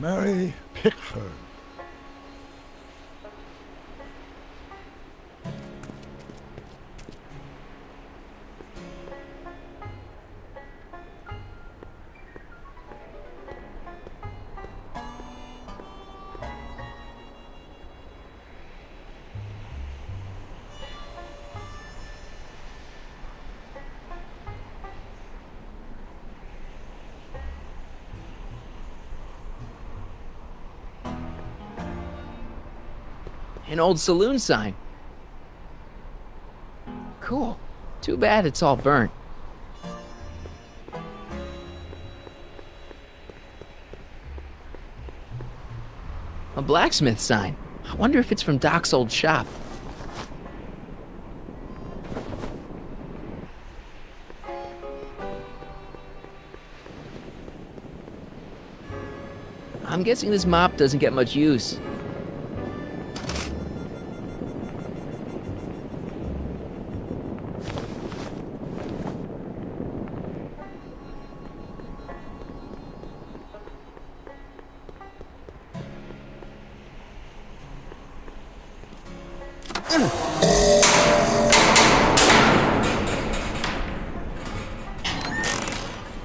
Mary Pickford. An old saloon sign. Cool. Too bad it's all burnt. A blacksmith sign. I wonder if it's from Doc's old shop. I'm guessing this mop doesn't get much use.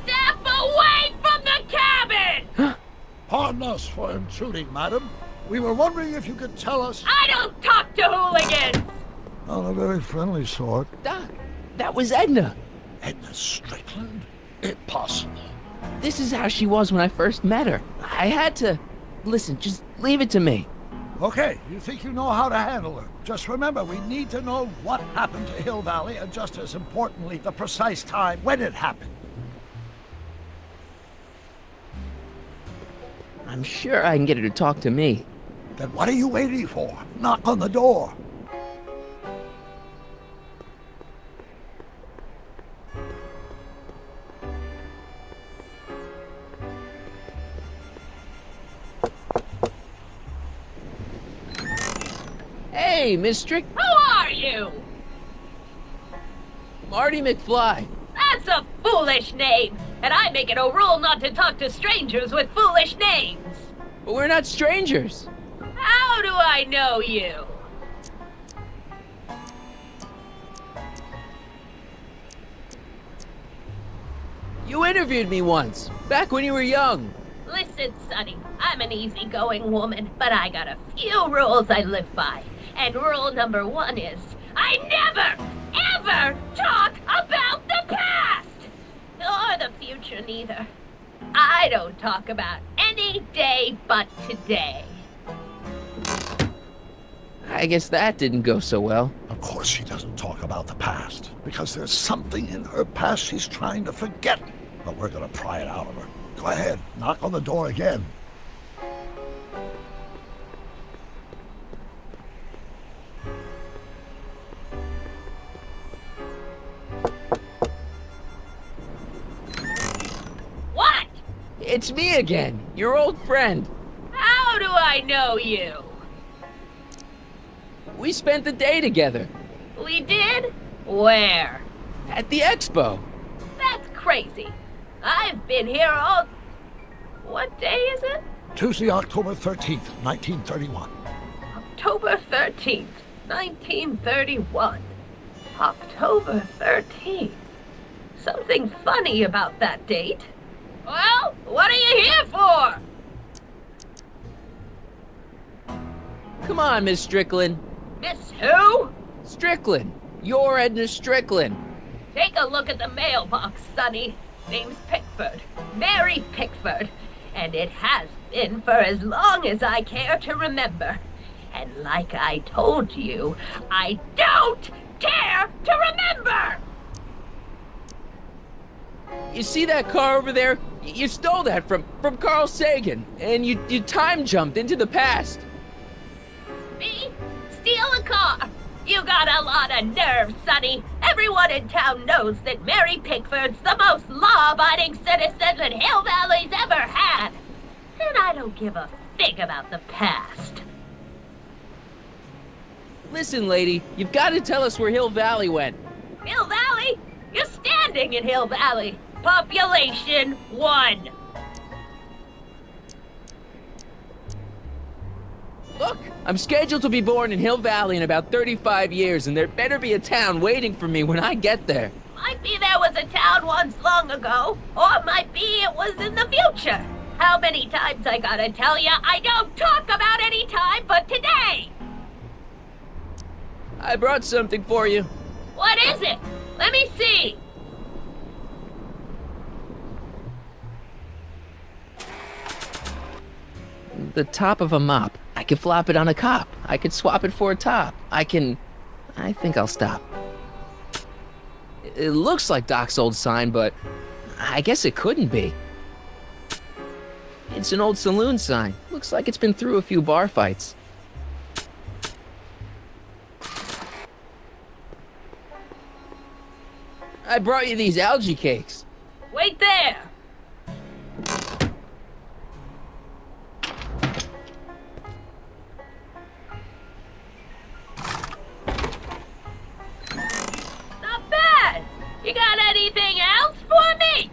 Step away from the cabin! Pardon us for intruding, madam. We were wondering if you could tell us... I don't talk to hooligans! Not a very friendly sort. Doc, that was Edna. Edna Strickland? Impossible. This is how she was when I first met her. I had to... Listen, just leave it to me. Okay, you think you know how to handle her. Just remember, we need to know what happened to Hill Valley, and just as importantly, the precise time when it happened. I'm sure I can get her to talk to me. Then what are you waiting for? Knock on the door. Hey, Miss Strick... Who are you? Marty McFly. That's a foolish name, and I make it a rule not to talk to strangers with foolish names. But we're not strangers. How do I know you? You interviewed me once, back when you were young. Listen, Sonny, I'm an easygoing woman, but I got a few rules I live by. And rule number 1 is, I never, ever talk about the past! Or the future, neither. I don't talk about any day but today. I guess that didn't go so well. Of course she doesn't talk about the past, because there's something in her past she's trying to forget. But we're gonna pry it out of her. Go ahead, knock on the door again. What? It's me again, your old friend. How do I know you? We spent the day together We did? Where? at the expo. That's crazy. I've been here all... What day is it? Tuesday, October 13th, 1931. October 13th, 1931. October 13th. Something funny about that date. Well, what are you here for? Come on, Miss Strickland. Miss who? Strickland. You're Edna Strickland. Take a look at the mailbox, Sonny. Name's Pickford. Mary Pickford. And it has been for as long as I care to remember. And like I told you, I don't care to remember! You see that car over there? You stole that from Carl Sagan, and you time jumped into the past. Me? Steal a car? You got a lot of nerve, Sonny. Everyone in town knows that Mary Pickford's the most law-abiding citizen that Hill Valley's ever had. And I don't give a fig about the past. Listen, lady, you've got to tell us where Hill Valley went. Hill Valley? You're standing in Hill Valley. Population 1. Look, I'm scheduled to be born in Hill Valley in about 35 years, and there better be a town waiting for me when I get there. Might be there was a town once long ago, or might be it was in the future. How many times I gotta tell ya, I don't talk about any time but today! I brought something for you. What is it? Let me see. The top of a mop. I could flop it on a cop. I could swap it for a top. I think I'll stop. It looks like Doc's old sign, but I guess it couldn't be. It's an old saloon sign. Looks like it's been through a few bar fights. I brought you these algae cakes. Wait there. Not bad. You got anything else for me?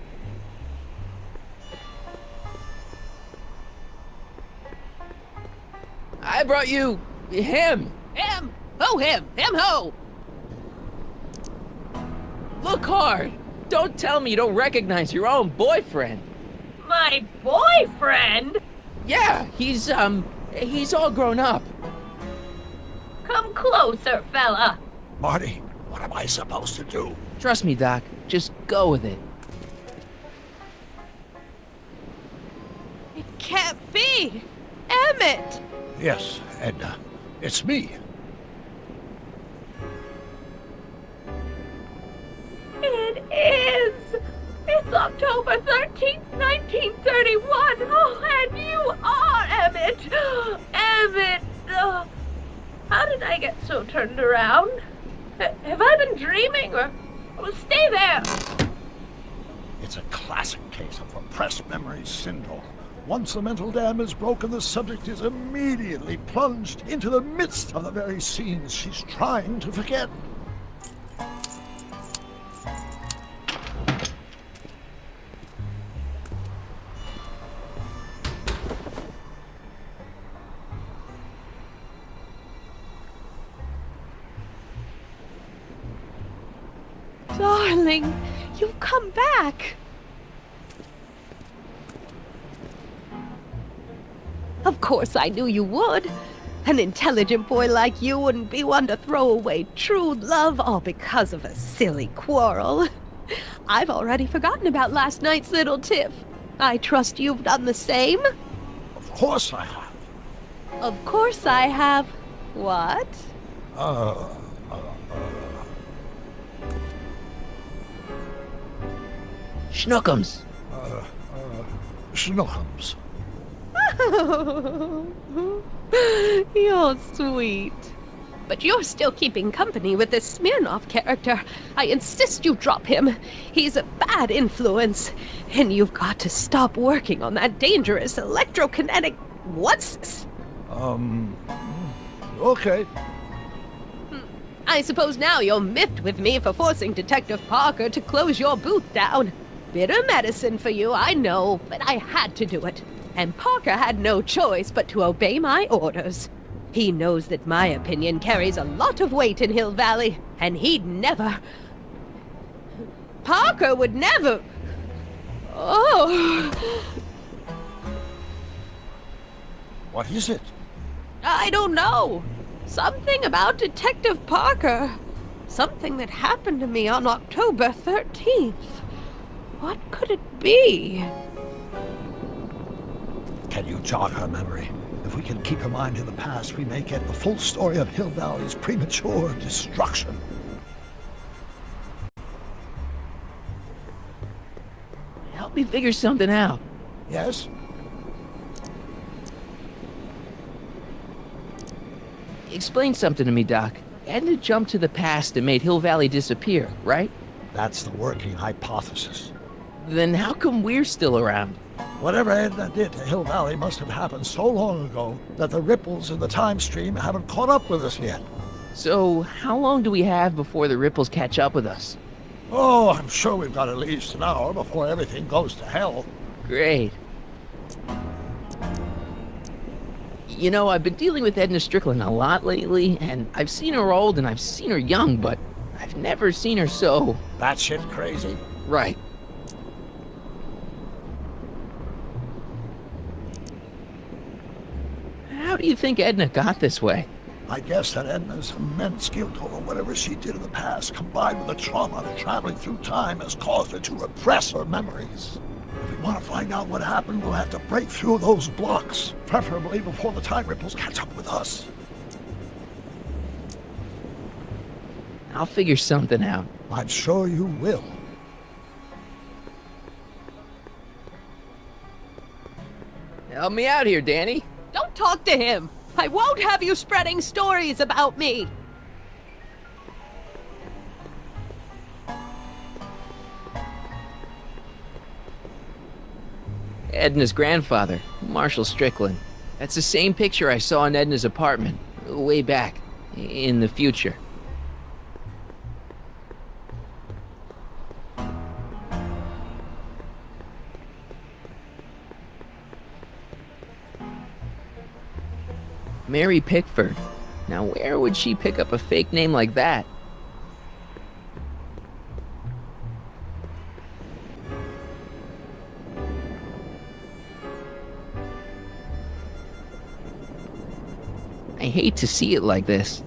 I brought you him. Him! Ho him! Him ho! Look hard. Don't tell me you don't recognize your own boyfriend. My boyfriend? Yeah, he's all grown up. Come closer, fella. Marty, what am I supposed to do? Trust me, Doc. Just go with it. It can't be! Emmett! Yes, Edna. It's me. It is! It's October 13th, 1931! Oh, and you are Emmett! Emmett! How did I get so turned around? Have I been dreaming, or... Well, stay there! It's a classic case of repressed memory syndrome. Once the mental dam is broken, the subject is immediately plunged into the midst of the very scenes she's trying to forget. Darling, you've come back! Of course I knew you would. An intelligent boy like you wouldn't be one to throw away true love all because of a silly quarrel. I've already forgotten about last night's little tiff. I trust you've done the same? Of course I have. Of course I have. What? Schnookums. Schnookums. You're sweet. But you're still keeping company with this Smirnoff character. I insist you drop him. He's a bad influence. And you've got to stop working on that dangerous electrokinetic... What's this? Okay. I suppose now you're miffed with me for forcing Detective Parker to close your booth down. Bitter medicine for you, I know, but I had to do it. And Parker had no choice but to obey my orders. He knows that my opinion carries a lot of weight in Hill Valley, and he'd never... Parker would never... Oh... What is it? I don't know. Something about Detective Parker. Something that happened to me on October 13th. What could it be? Can you jog her memory? If we can keep her mind in the past, we may get the full story of Hill Valley's premature destruction. Help me figure something out. Yes? Explain something to me, Doc. Edna jumped to the past and made Hill Valley disappear, right? That's the working hypothesis. Then how come we're still around? Whatever Edna did to Hill Valley must have happened so long ago that the ripples in the time stream haven't caught up with us yet. So, how long do we have before the ripples catch up with us? Oh, I'm sure we've got at least an hour before everything goes to hell. Great. You know, I've been dealing with Edna Strickland a lot lately, and I've seen her old and I've seen her young, but I've never seen her so... Batshit crazy? Right. How do you think Edna got this way? I guess that Edna's immense guilt over whatever she did in the past, combined with the trauma of traveling through time, has caused her to repress her memories. If we want to find out what happened, we'll have to break through those blocks, preferably before the time ripples catch up with us. I'll figure something out. I'm sure you will. Help me out here, Danny. Don't talk to him. I won't have you spreading stories about me. Edna's grandfather, Marshall Strickland. That's the same picture I saw in Edna's apartment, way back, in the future. Mary Pickford. Now where would she pick up a fake name like that? I hate to see it like this.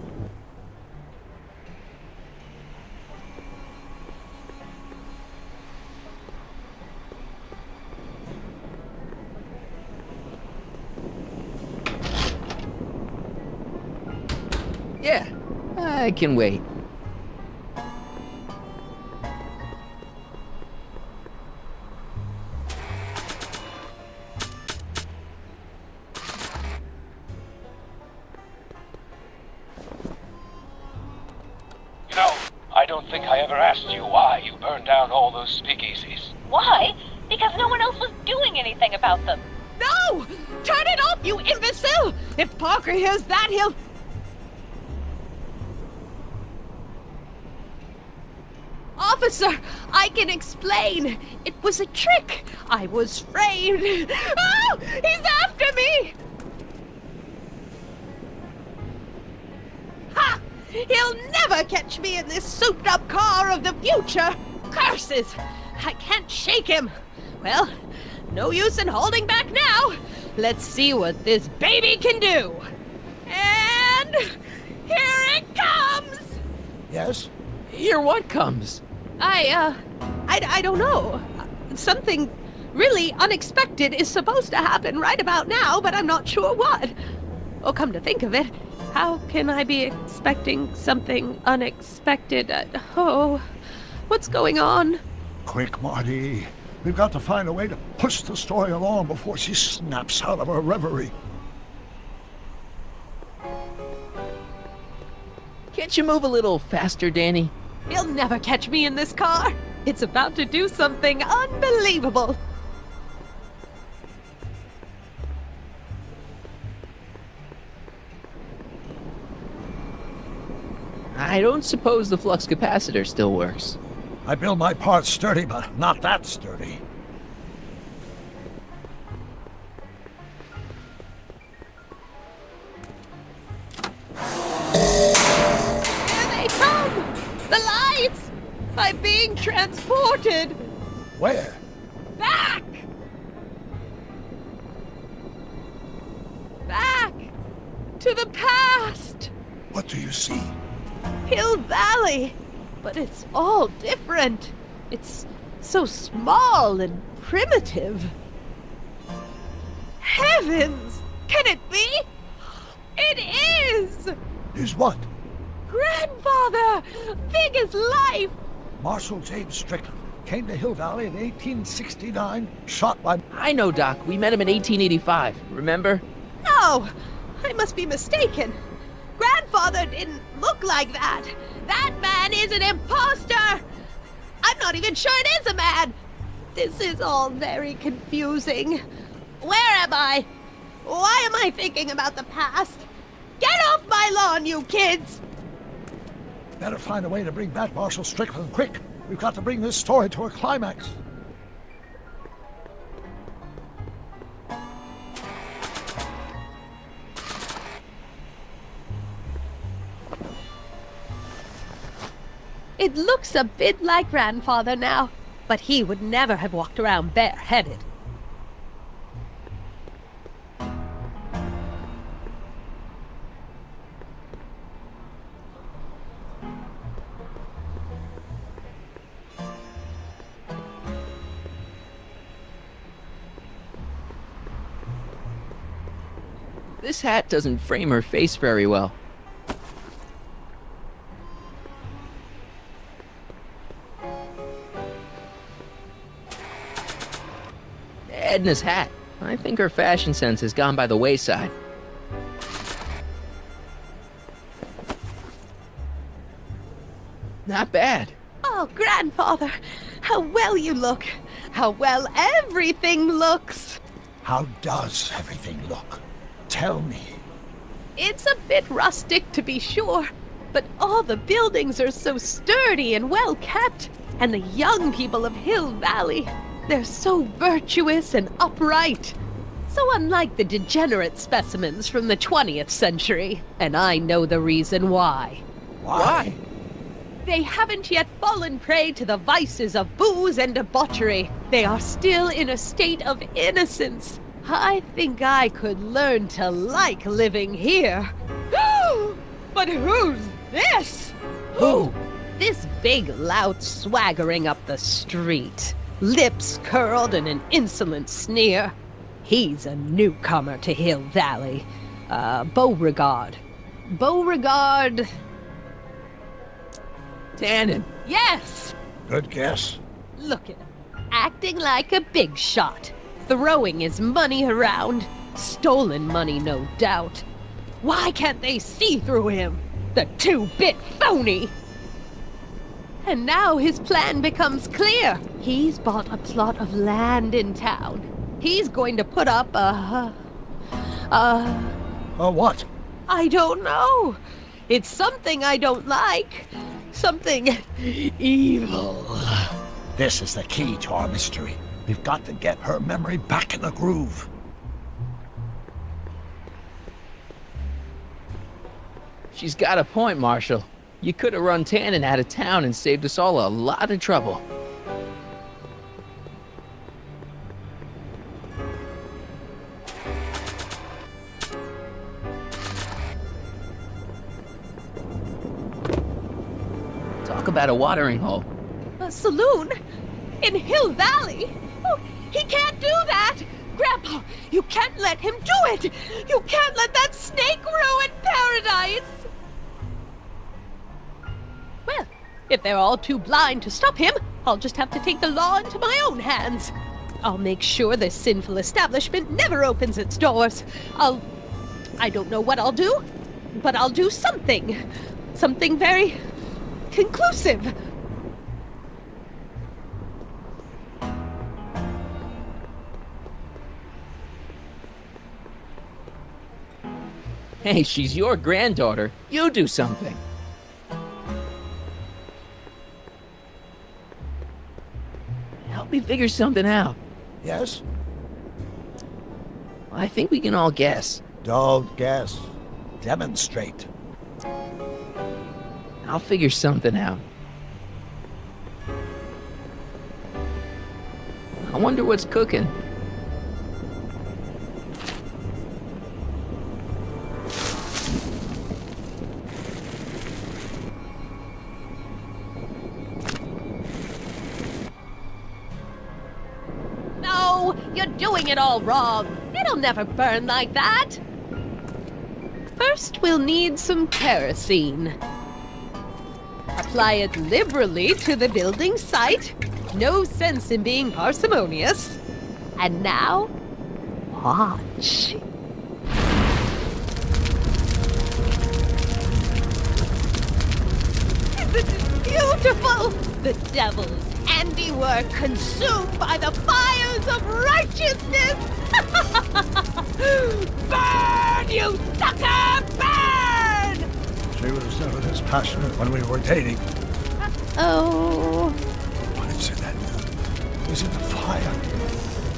Yeah, I can wait. You know, I don't think I ever asked you why you burned down all those speakeasies. Why? Because no one else was doing anything about them. No! Turn it off, you imbecile! If Parker hears that, he'll... Officer, I can explain. It was a trick. I was framed. Oh, he's after me! Ha! He'll never catch me in this souped-up car of the future. Curses! I can't shake him. Well, no use in holding back now. Let's see what this baby can do. And here it comes! Yes? Here what comes? I don't know. Something really unexpected is supposed to happen right about now, but I'm not sure what. Oh, come to think of it, how can I be expecting something unexpected? What's going on? Quick, Marty. We've got to find a way to push the story along before she snaps out of her reverie. Can't you move a little faster, Danny? He'll never catch me in this car. It's about to do something unbelievable. I don't suppose the flux capacitor still works. I build my parts sturdy, but not that sturdy. Here they come! The lights! I'm being transported! Where? Back! Back! To the past! What do you see? Hill Valley! But it's all different. It's so small and primitive. Heavens! Can it be? It is! Is what? Grandfather! Big as life! Marshall James Strickland came to Hill Valley in 1869, shot by... I know, Doc. We met him in 1885. Remember? No! I must be mistaken. Grandfather didn't look like that. That man is an imposter! I'm not even sure it is a man! This is all very confusing. Where am I? Why am I thinking about the past? Get off my lawn, you kids! Better find a way to bring back Marshall Strickland, quick! We've got to bring this story to a climax. It looks a bit like Grandfather now, but he would never have walked around bareheaded. This hat doesn't frame her face very well. Edna's hat. I think her fashion sense has gone by the wayside. Not bad. Oh, Grandfather, how well you look. How well everything looks. How does everything look? Tell me. It's a bit rustic, to be sure, but all the buildings are so sturdy and well kept. And the young people of Hill Valley, they're so virtuous and upright. So unlike the degenerate specimens from the 20th century. And I know the reason why. Why? They haven't yet fallen prey to the vices of booze and debauchery. They are still in a state of innocence. I think I could learn to like living here. But who's this? Who? This big lout swaggering up the street, lips curled in an insolent sneer. He's a newcomer to Hill Valley. Beauregard. Beauregard... Tannen. Yes! Good guess. Look at him, acting like a big shot, throwing his money around. Stolen money, no doubt. Why can't they see through him? The two-bit phony! And now his plan becomes clear. He's bought a plot of land in town. He's going to put up a What? I don't know. It's something I don't like. Something evil. This is the key to our mystery. We've got to get her memory back in the groove. She's got a point, Marshal. You could have run Tannen out of town and saved us all a lot of trouble. Talk about a watering hole. A saloon? In Hill Valley? Oh, he can't do that! Grandpa, you can't let him do it! You can't let that snake ruin paradise! Well, if they're all too blind to stop him, I'll just have to take the law into my own hands. I'll make sure this sinful establishment never opens its doors. I don't know what I'll do, but I'll do something. Something very conclusive. Hey, she's your granddaughter. You do something. Help me figure something out. Yes? I think we can all guess. Don't guess. Demonstrate. I'll figure something out. I wonder what's cooking. No, you're doing it all wrong. It'll never burn like that. First, we'll need some kerosene. Apply it liberally to the building site. No sense in being parsimonious. And now, watch. This is beautiful! The devil's handiwork consumed by the fires of righteousness! Burn, you sucker! Burn! She was never this passionate when we were dating. Oh. What is it, Edna? Is it the fire?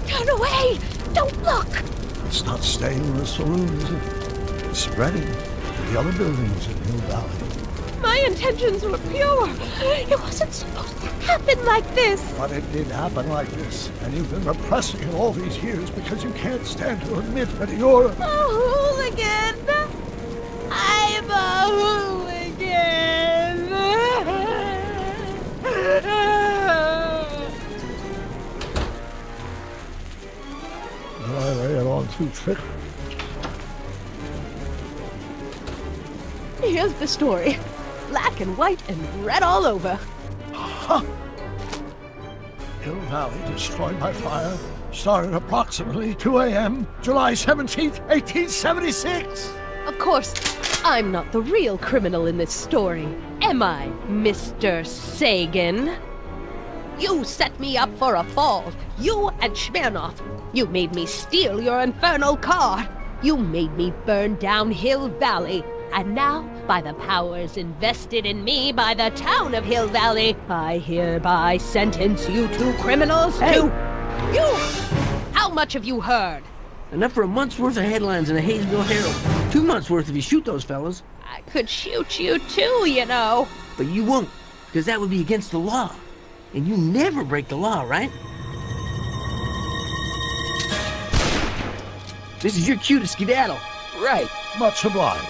Turn away! Don't look! It's not staying in the saloon, is it? It's spreading to the other buildings in Hill Valley. My intentions were pure. It wasn't supposed to happen like this. But it did happen like this, and you've been repressing it all these years because you can't stand to admit that you're A hooligan. I'm a hooligan. Did I lay it on too thick? Here's the story. Black and white and red all over. Hill Valley destroyed by fire started approximately 2 a.m., July 17th, 1876. Of course, I'm not the real criminal in this story, am I, Mr. Sagan? You set me up for a fall. You and Smirnoff. You made me steal your infernal car. You made me burn down Hill Valley. And now, by the powers invested in me by the town of Hill Valley, I hereby sentence you two criminals to... You! How much have you heard? Enough for a month's worth of headlines in the Hayesville Herald. 2 months worth if you shoot those fellas. I could shoot you too, you know. But you won't, because that would be against the law. And you never break the law, right? This is your cue to skedaddle. Right. Much obliged.